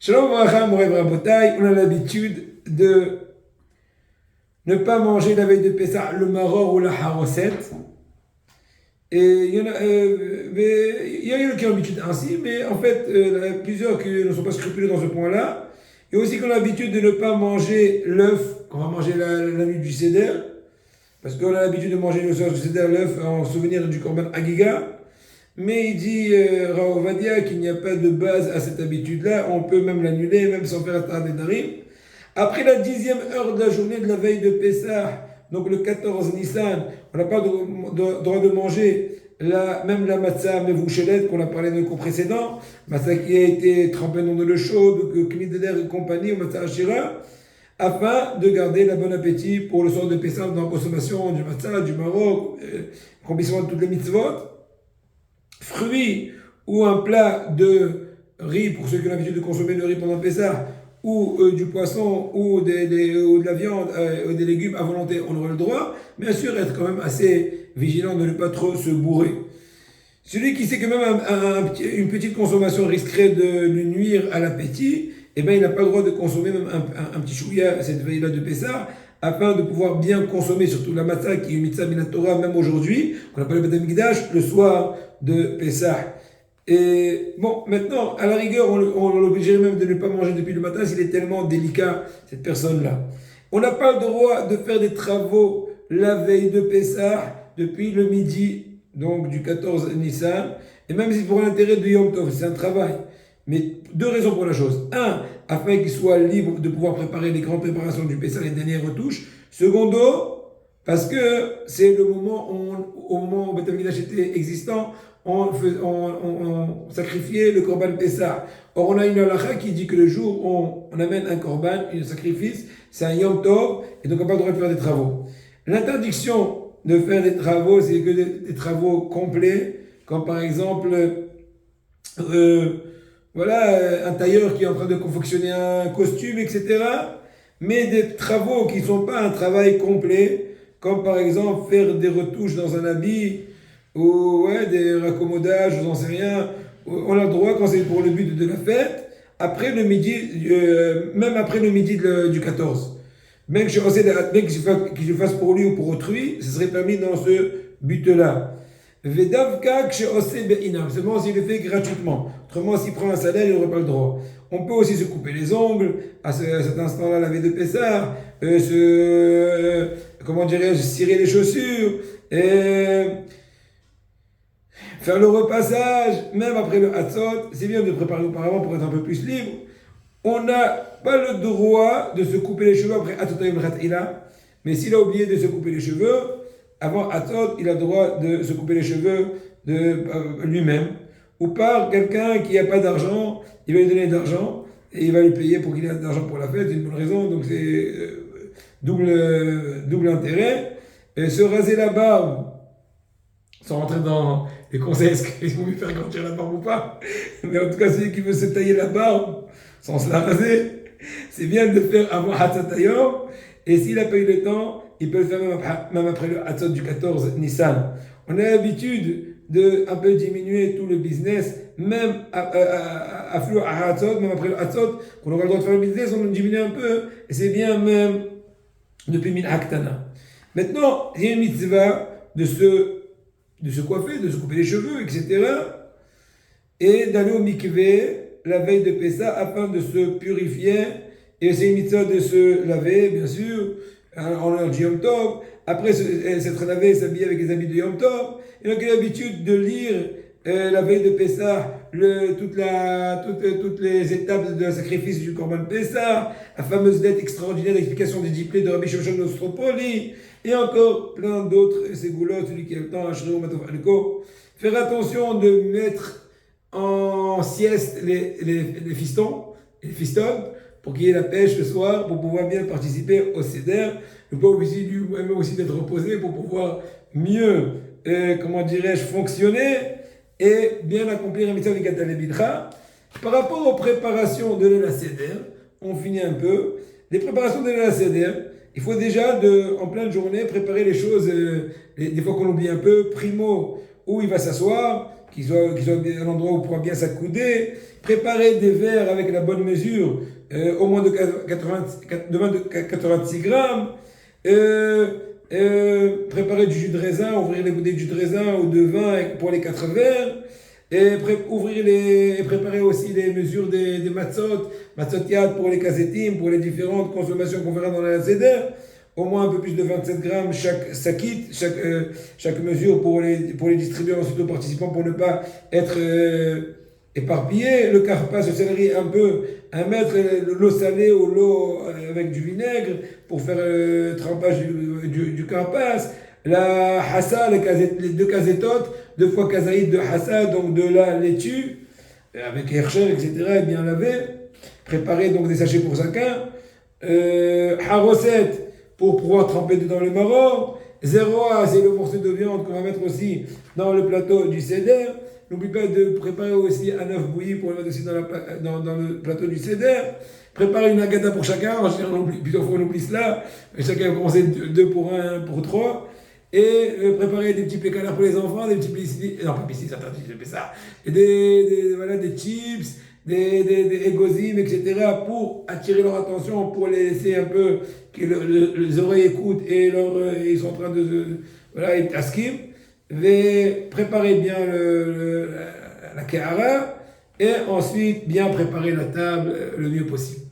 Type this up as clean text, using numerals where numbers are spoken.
Shalom Varacham, Morev Rabotai, on a l'habitude de ne pas manger la veille de Pessah le maror ou la haroset. Et il y en a, il y a qui ont l'habitude ainsi, mais en fait, il y a plusieurs qui ne sont pas scrupuleux dans ce point-là. Et aussi qu'on a l'habitude de ne pas manger l'œuf qu'on va manger la nuit du Seder, parce qu'on a l'habitude de manger le soir du Seder l'œuf en souvenir du Korban Agiga. Mais il dit, Rav Ovadia, qu'il n'y a pas de base à cette habitude-là, on peut même l'annuler, même sans faire la Nedarim. Après la 10e heure de la journée de la veille de Pessah, donc le 14 Nissan, on n'a pas le droit de manger même la matzah mevouchelet qu'on a parlé dans le cours précédent, matzah qui a été trempée dans de l'eau chaude, knidler et compagnie, ou matzah ashira, afin de garder la bon appétit pour le soir de Pessah dans la consommation du matzah, du Maroc, accomplissement de toutes les mitzvot. Fruits ou un plat de riz pour ceux qui ont l'habitude de consommer le riz pendant Pessah, ou du poisson, ou de la viande, ou des légumes à volonté, on aura le droit. Bien sûr, être quand même assez vigilant de ne pas trop se bourrer. Celui qui sait que même une petite consommation risquerait de lui nuire à l'appétit, eh bien, il n'a pas le droit de consommer même un petit chouïa cette veille-là de Pessah, afin de pouvoir bien consommer, surtout la matzah qui est une mitzvah min Torah, même aujourd'hui, qu'on appelle le Beth Amikdash, le soir de Pessah. Et bon, maintenant, à la rigueur, on l'obligerait même de ne pas manger depuis le matin s'il est tellement délicat, cette personne-là. On n'a pas le droit de faire des travaux la veille de Pessah depuis le midi, donc du 14 Nissan, et même si pour l'intérêt de Yom Tov, c'est un travail. Mais deux raisons pour la chose. Un, afin qu'il soit libre de pouvoir préparer les grandes préparations du Pessah, les dernières retouches. Secondo, parce que c'est le moment au moment où Beth Amikdash était existant, on sacrifiait le Korban Pessah. Or, on a une halakha qui dit que le jour où on amène un Korban, un sacrifice, c'est un Yom Tov, et donc on n'a pas le droit de faire des travaux. L'interdiction de faire des travaux, c'est que des travaux complets, comme par exemple, un tailleur qui est en train de confectionner un costume, etc. Mais des travaux qui ne sont pas un travail complet, comme par exemple faire des retouches dans un habit, ou des raccommodages, je n'en sais rien. On a le droit quand c'est pour le but de la fête, après le midi, même après le midi du 14. Même que je fasse pour lui ou pour autrui, ce serait permis dans ce but-là. Vedavka be'inam, seulement s'il le fait gratuitement. Autrement, s'il prend un salaire, il n'aurait pas le droit. On peut aussi se couper les ongles, à cet instant-là, la veille de Pessah, cirer les chaussures, faire le repassage, même après le Hatzot. C'est bien de préparer auparavant pour être un peu plus libre. On n'a pas le droit de se couper les cheveux après Hatzot Hayom Chatila, mais s'il a oublié de se couper les cheveux, avant Hatzot, il a le droit de se couper les cheveux de lui-même, ou par quelqu'un qui n'a pas d'argent, il va lui donner d'argent, et il va lui payer pour qu'il ait de l'argent pour la fête, c'est une bonne raison, donc c'est double intérêt. Et se raser la barbe, sans rentrer dans les conseils, est-ce qu'ils vont lui faire grandir la barbe ou pas, mais en tout cas, celui qui veut se tailler la barbe, sans se la raser, c'est bien de le faire avant Hatzot Hayom, et s'il n'a pas eu le temps, il peut le faire même après le Hatzot du 14 Nissan. On a l'habitude de un peu diminuer tout le business, même à Hatzot, même après le Hatzot, qu'on aura le droit de faire le business, on diminue un peu, et c'est bien même depuis Min Aktana. Maintenant, il y a une mitzvah de se coiffer, de se couper les cheveux, etc. Et d'aller au mikveh la veille de Pessah afin de se purifier. Et c'est une mitzvah de se laver, bien sûr, en l'heure du Yom Tov. Après s'être lavé, s'habiller avec les habits de Yom Tov. Et donc il a l'habitude de lire la veille de Pessah toutes les étapes de sacrifice du Korban Pessah, la fameuse lettre extraordinaire d'explication des diplés de Rabbi Shimshon Nostropoli, et encore plein d'autres ségoulottes, celui qui a le temps, faire attention de mettre en sieste les fistons, les fistoles, pour qu'il y ait la pêche le soir, pour pouvoir bien participer au Seder. Ne pas obligé lui-même aussi d'être reposé pour pouvoir mieux, fonctionner et bien accomplir la mitzvah de Gatal Bidcha. Par rapport aux préparations de l'Ela Seder, on finit un peu. Les préparations de l'Ela Seder, il faut déjà, en pleine journée, préparer les choses, des fois qu'on oublie un peu. Primo, où il va s'asseoir. qu'ils soient bien un endroit où on pourra bien s'accouder, préparer des verres avec la bonne mesure, au moins de 86 grammes, préparer du jus de raisin, ouvrir les bouteilles de jus de raisin ou de vin pour les 4 verres, et préparer aussi les mesures des matzot yad pour les kazetim, pour les différentes consommations qu'on verra dans la seder, au moins un peu plus de 27 grammes chaque sakit, chaque mesure pour les distribuer ensuite aux participants pour ne pas être éparpillés. Le carpas, le céleri, un mètre, l'eau salée ou l'eau avec du vinaigre pour faire trempage du carpas. La hassa, les 2 kazetotes, 2 fois kazaïd de hassa, donc de la laitue, avec hercher, etc., bien lavé. Préparer donc des sachets pour chacun. Haroset, pour pouvoir tremper dedans le maror. Zeroa, c'est le morceau de viande qu'on va mettre aussi dans le plateau du seder. N'oublie pas de préparer aussi un œuf bouilli pour le mettre aussi dans le plateau du seder. Préparer une agada pour chacun. En général, plusieurs fois on oublie cela. Chacun va commencer 2 pour 1, pour 3. Et préparer des petits pécanards pour les enfants, des petits piscis, non pas piscis, attendez, j'ai fait ça. Et des chips, des égozim, etc. pour attirer leur attention, pour les laisser un peu que les oreilles écoutent et ils sont en train voilà, ils tasquent. Préparer bien la kehara et ensuite bien préparer la table le mieux possible.